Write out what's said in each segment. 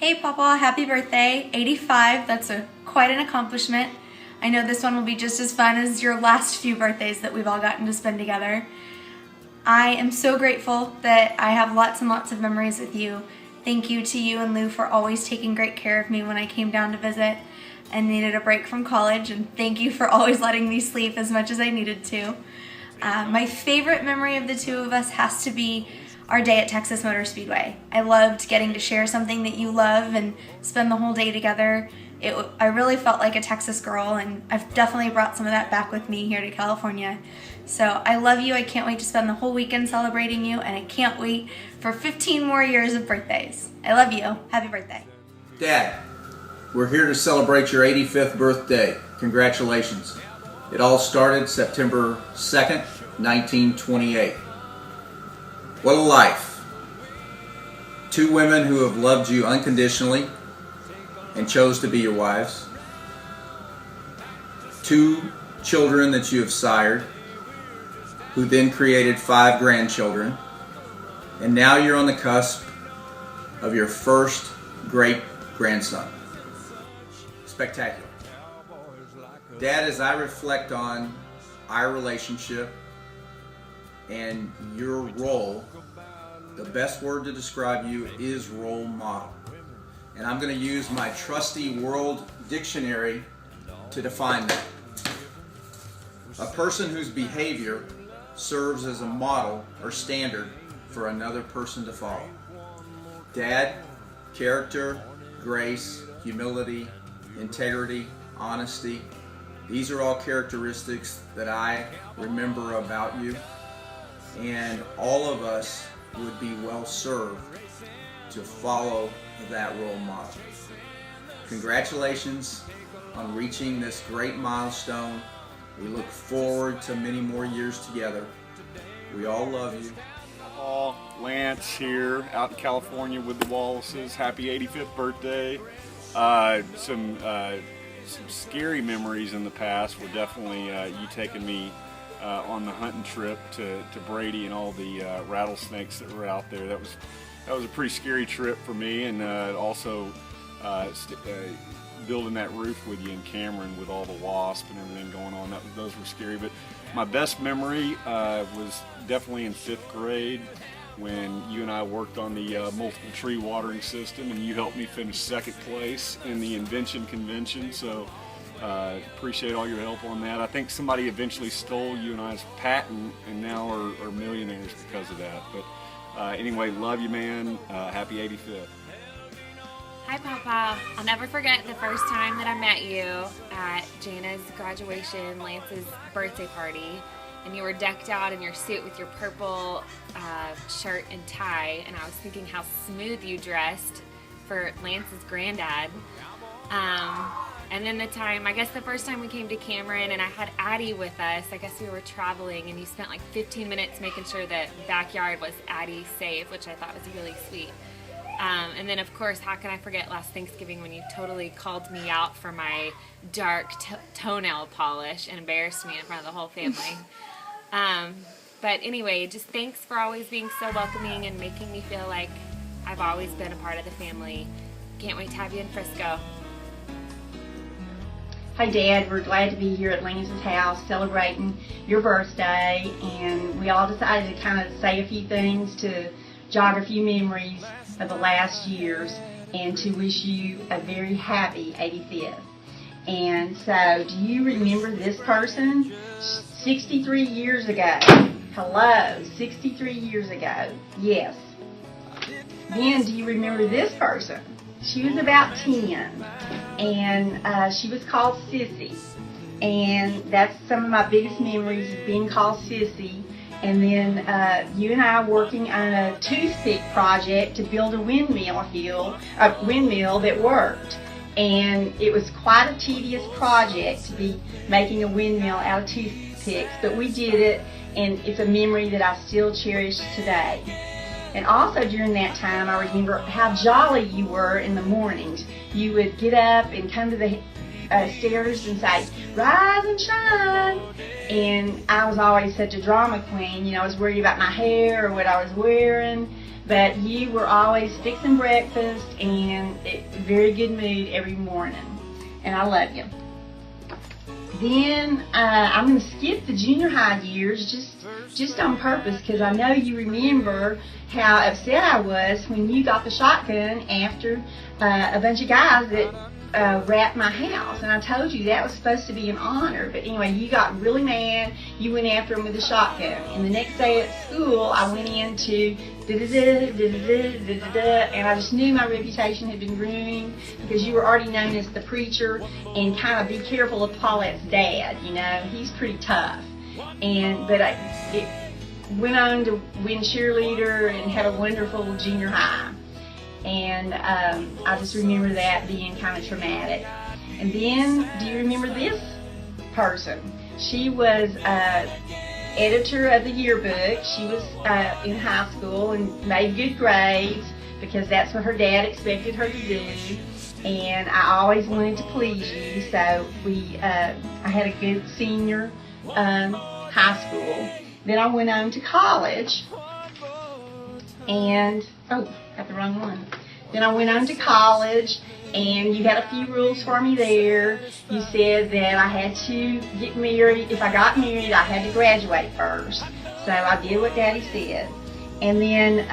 Hey PawPaw, happy birthday, 85. That's quite an accomplishment. I know this one will be just as fun as your last few birthdays that we've all gotten to spend together. I am so grateful that I have lots and lots of memories with you. Thank you to you and Lou for always taking great care of me when I came down to visit and needed a break from college, and thank you for always letting me sleep as much as I needed to. My favorite memory of the two of us has to be our day at Texas Motor Speedway. I loved getting to share something that you love and spend the whole day together. I really felt like a Texas girl, and I've definitely brought some of that back with me here to California. So I love you. I can't wait to spend the whole weekend celebrating you, and I can't wait for 15 more years of birthdays. I love you. Happy birthday. Dad, we're here to celebrate your 85th birthday. Congratulations. It all started September 2nd, 1928. What a life. Two women who have loved you unconditionally and chose to be your wives. Two children that you have sired, who then created 5 grandchildren. And now you're on the cusp of your first great-grandson. Spectacular. Dad, as I reflect on our relationship and your role, the best word to describe you is role model. And I'm going to use my trusty World Dictionary to define that. A person whose behavior serves as a model or standard for another person to follow. Dad, character, grace, humility, integrity, honesty. These are all characteristics that I remember about you, and all of us would be well served to follow that role model. Congratulations on reaching this great milestone. We look forward to many more years together. We all love you. Paul, Lance here out in California with the Wallaces. Happy 85th birthday. Some scary memories in the past were definitely you taking me on the hunting trip to Brady and all the rattlesnakes that were out there. That was a pretty scary trip for me, and also building that roof with you in Cameron with all the wasp and everything going on. Those were scary. But my best memory was definitely in 5th grade when you and I worked on the multiple tree watering system, and you helped me finish 2nd place in the invention convention. So appreciate all your help on that. I think somebody eventually stole you and I's patent, and now are millionaires because of that. But anyway, love you, man. Happy 85th. Hi, PawPaw. I'll never forget the first time that I met you at Jana's graduation, Lance's birthday party, and you were decked out in your suit with your purple shirt and tie, and I was thinking how smooth you dressed for Lance's granddad. And then the first time we came to Cameron, and I had Addie with us. I guess we were traveling, and you spent like 15 minutes making sure that backyard was Addie safe, which I thought was really sweet. And then, of course, how can I forget last Thanksgiving when you totally called me out for my dark toenail polish and embarrassed me in front of the whole family. But anyway, just thanks for always being so welcoming and making me feel like I've always been a part of the family. Can't wait to have you in Frisco. Hi Dad, we're glad to be here at Lance's house celebrating your birthday, and we all decided to kind of say a few things to jog a few memories of the last years and to wish you a very happy 85th. And so, do you remember this person? 63 years ago. Hello, 63 years ago. Yes. Then, do you remember this person? She was about 10, and she was called Sissy. And that's some of my biggest memories of being called Sissy. And then you and I working on a toothpick project to build a windmill that worked. And it was quite a tedious project to be making a windmill out of toothpicks, but we did it, and it's a memory that I still cherish today. And also during that time, I remember how jolly you were in the mornings. You would get up and come to the stairs and say, "Rise and shine." And I was always such a drama queen. You know, I was worried about my hair or what I was wearing. but you were always fixing breakfast and very good mood every morning, and I love you. Then I'm going to skip the junior high years just on purpose, because I know you remember how upset I was when you got the shotgun after a bunch of guys that wrapped my house, and I told you that was supposed to be an honor. But anyway, you got really mad. You went after him with a shotgun, and the next day at school I went into and I just knew my reputation had been ruined, because you were already known as the preacher and kind of be careful of Paulette's dad. You know, he's pretty tough. But it went on to win cheerleader and had a wonderful junior high. And I just remember that being kind of traumatic. And then, do you remember this person? She was editor of the yearbook. She was in high school and made good grades, because that's what her dad expected her to do. And I always wanted to please you, so I had a good senior high school. Then I went on to college, and got the wrong one. Then I went on to college, and you had a few rules for me there. You said that I had to get married. If I got married, I had to graduate first. So I did what Daddy said. And then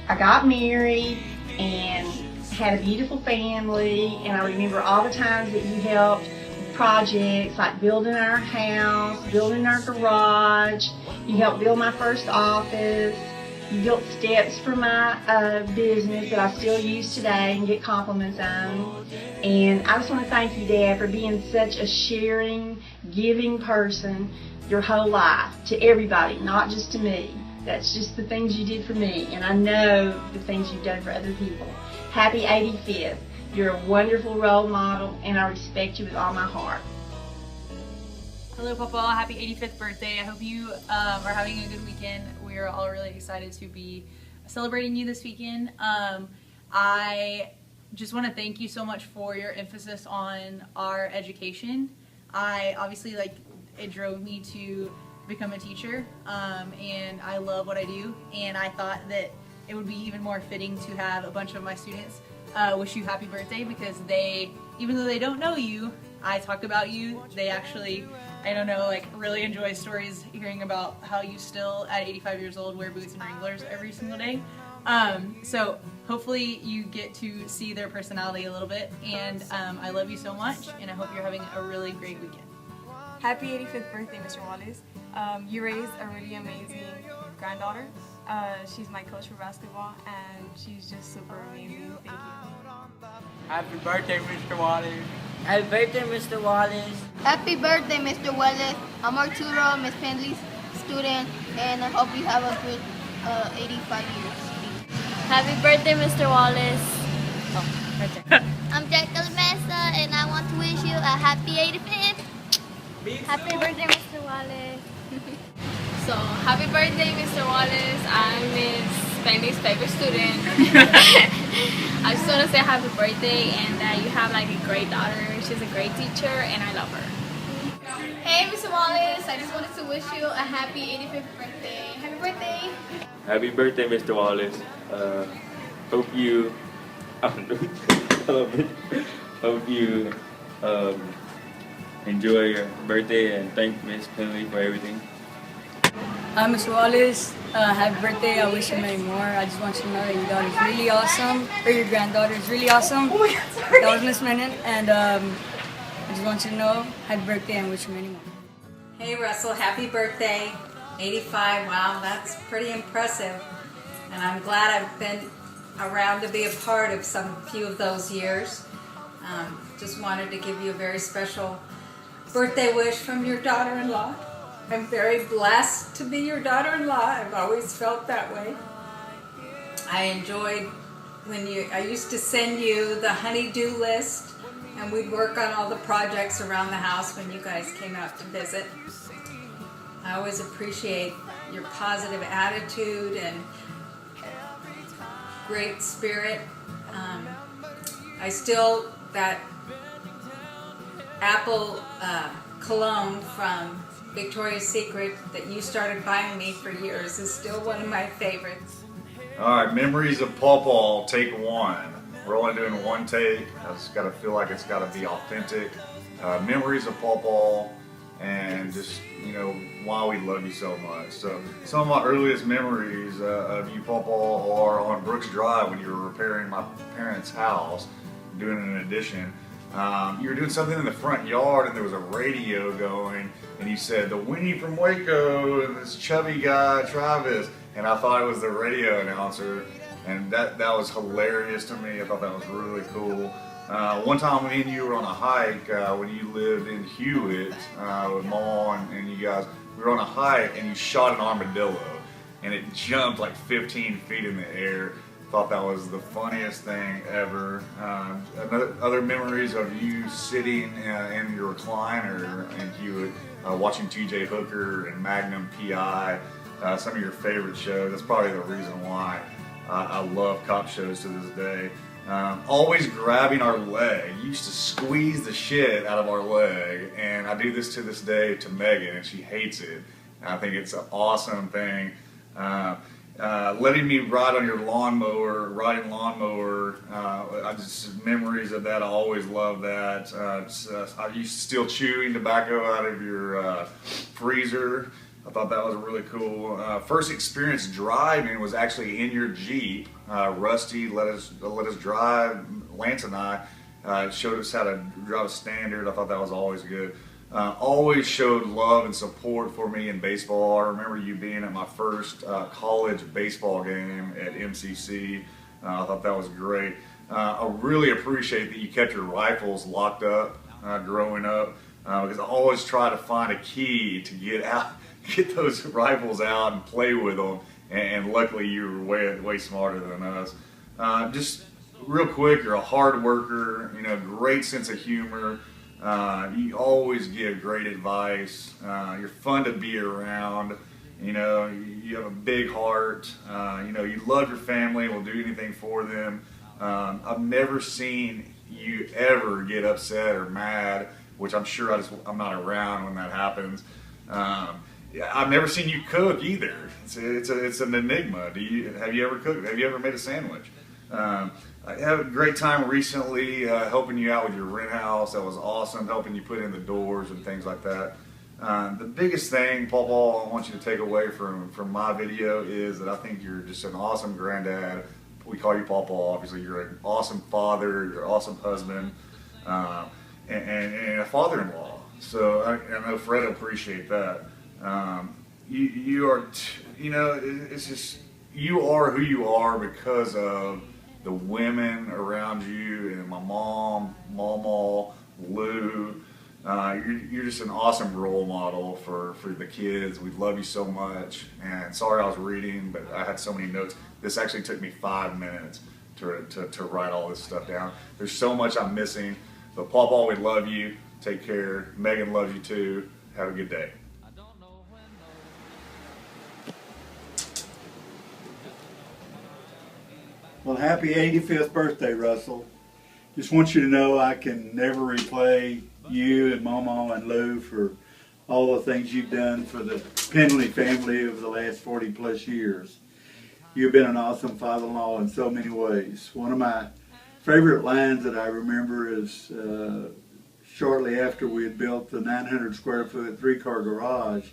I got married and had a beautiful family, and I remember all the times that you helped with projects like building our house, building our garage. You helped build my first office. You built steps for my business that I still use today and get compliments on. And I just want to thank you, Dad, for being such a sharing, giving person your whole life to everybody, not just to me. That's just the things you did for me, and I know the things you've done for other people. Happy 85th. You're a wonderful role model, and I respect you with all my heart. Hello, PawPaw. Happy 85th birthday. I hope you are having a good weekend. We are all really excited to be celebrating you this weekend. I just want to thank you so much for your emphasis on our education. Obviously, it drove me to become a teacher, and I love what I do, and I thought that it would be even more fitting to have a bunch of my students wish you happy birthday, because they, even though they don't know you, I talk about you. They actually, I don't know, really enjoy stories, hearing about how you still, at 85 years old, wear boots and Wranglers every single day. So hopefully you get to see their personality a little bit, and I love you so much, and I hope you're having a really great weekend. Happy 85th birthday, Mr. Wallace. You raised a really amazing granddaughter. She's my coach for basketball, and she's just super amazing. Thank you. Happy birthday, Mr. Wallace. Happy birthday, Mr. Wallace. Happy birthday, Mr. Wallace. I'm Arturo, Miss Penley's student, and I hope you have a good 85 years. Happy birthday, Mr. Wallace. I'm Jacob Mesa, and I want to wish you a happy 85th. Happy birthday, Mr. Wallace. So, happy birthday, Mr. Wallace. I'm Miss Penley's favorite student. I just want to say happy birthday, and that you have a great daughter. She's a great teacher, and I love her. Hey, Mr. Wallace. I just wanted to wish you a happy 85th birthday. Happy birthday. Happy birthday, Mr. Wallace. Hope you, hope you enjoy your birthday, and thank Miss Penley for everything. Mr. Wallace, happy birthday. I wish you many more. I just want you to know that your daughter's really awesome, or your granddaughter is really awesome. Oh my God, sorry. That was Miss Menon, and I just want you to know, happy birthday, and wish you many more. Hey Russell, happy birthday. 85, wow, that's pretty impressive. And I'm glad I've been around to be a part of few of those years. Just wanted to give you a very special birthday wish from your daughter-in-law. I'm very blessed to be your daughter-in-law. I've always felt that way. I enjoyed when I used to send you the honey-do list, and we'd work on all the projects around the house when you guys came out to visit. I always appreciate your positive attitude and great spirit. That apple cologne from Victoria's Secret that you started buying me for years is still one of my favorites. All right, memories of PawPaw, take one. We're only doing one take. It's got to feel like it's got to be authentic. Memories of PawPaw, and just, you know, why we love you so much. So some of my earliest memories of you, PawPaw, are on Brooks Drive when you were repairing my parents' house, doing an addition. You were doing something in the front yard and there was a radio going, and you said, "The Winnie from Waco and this chubby guy, Travis," and I thought it was the radio announcer, and that was hilarious to me. I thought that was really cool. One time me and you were on a hike when you lived in Hewitt with Mom and you guys. We were on a hike and you shot an armadillo and it jumped like 15 feet in the air. Thought that was the funniest thing ever. Other memories of you sitting in your recliner in Hewitt watching T.J. Hooker and Magnum P.I. Some of your favorite shows. That's probably the reason why I love cop shows to this day. Always grabbing our leg. You used to squeeze the shit out of our leg, and I do this to this day to Megan, and she hates it. And I think it's an awesome thing. Letting me ride on your lawnmower, riding lawnmower, I just memories of that. I always love that. I used to steal chewing tobacco out of your freezer. I thought that was really cool. First experience driving was actually in your Jeep. Rusty let us drive. Lance and I showed us how to drive a Standard. I thought that was always good. Always showed love and support for me in baseball. I remember you being at my first college baseball game at MCC. I thought that was great. I really appreciate that you kept your rifles locked up growing up, because I always try to find a key to get those rifles out and play with them, and luckily you were way smarter than us. Just real quick, you're a hard worker, you know, great sense of humor. You always give great advice. You're fun to be around. You know, you have a big heart. You know, you love your family, will do anything for them. I've never seen you ever get upset or mad, which I'm sure I'm not around when that happens. I've never seen you cook either. It's an enigma. Have you ever cooked? Have you ever made a sandwich? I had a great time recently helping you out with your rent house. That was awesome, helping you put in the doors and things like that. The biggest thing, PawPaw, I want you to take away from my video is that I think you're just an awesome granddad. We call you PawPaw, obviously. You're an awesome father, you're an awesome husband, and a father-in-law. So I know Fred will appreciate that. You are, you know, it's just, you are who you are because of the women around you, and my mom, Mama, Lou. You're just an awesome role model for the kids. We love you so much. And sorry I was reading, but I had so many notes. This actually took me 5 minutes to write all this stuff down. There's so much I'm missing. But PawPaw, we love you. Take care. Megan loves you too. Have a good day. Well, happy 85th birthday, Russell. Just want you to know I can never repay you and Mama and Lou for all the things you've done for the Penley family over the last 40 plus years. You've been an awesome father-in-law in so many ways. One of my favorite lines that I remember is shortly after we had built the 900 square foot 3-car garage,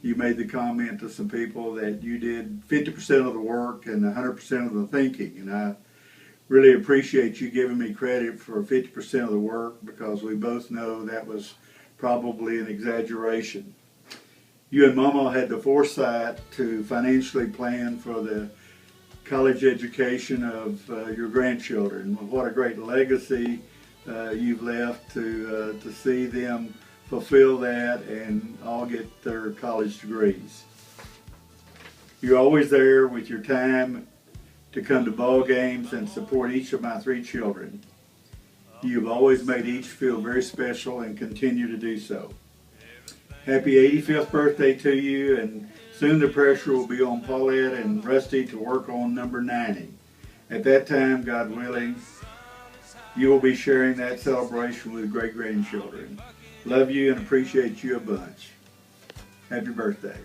you made the comment to some people that you did 50% of the work and 100% of the thinking. And I really appreciate you giving me credit for 50% of the work, because we both know that was probably an exaggeration. You and Mama had the foresight to financially plan for the college education of your grandchildren. What a great legacy you've left to see them fulfill that and all get their college degrees. You're always there with your time to come to ball games and support each of my 3 children. You've always made each feel very special and continue to do so. Happy 85th birthday to you, and soon the pressure will be on Paulette and Rusty to work on number 90. At that time, God willing, you will be sharing that celebration with great-grandchildren. Love you and appreciate you a bunch. Happy birthday.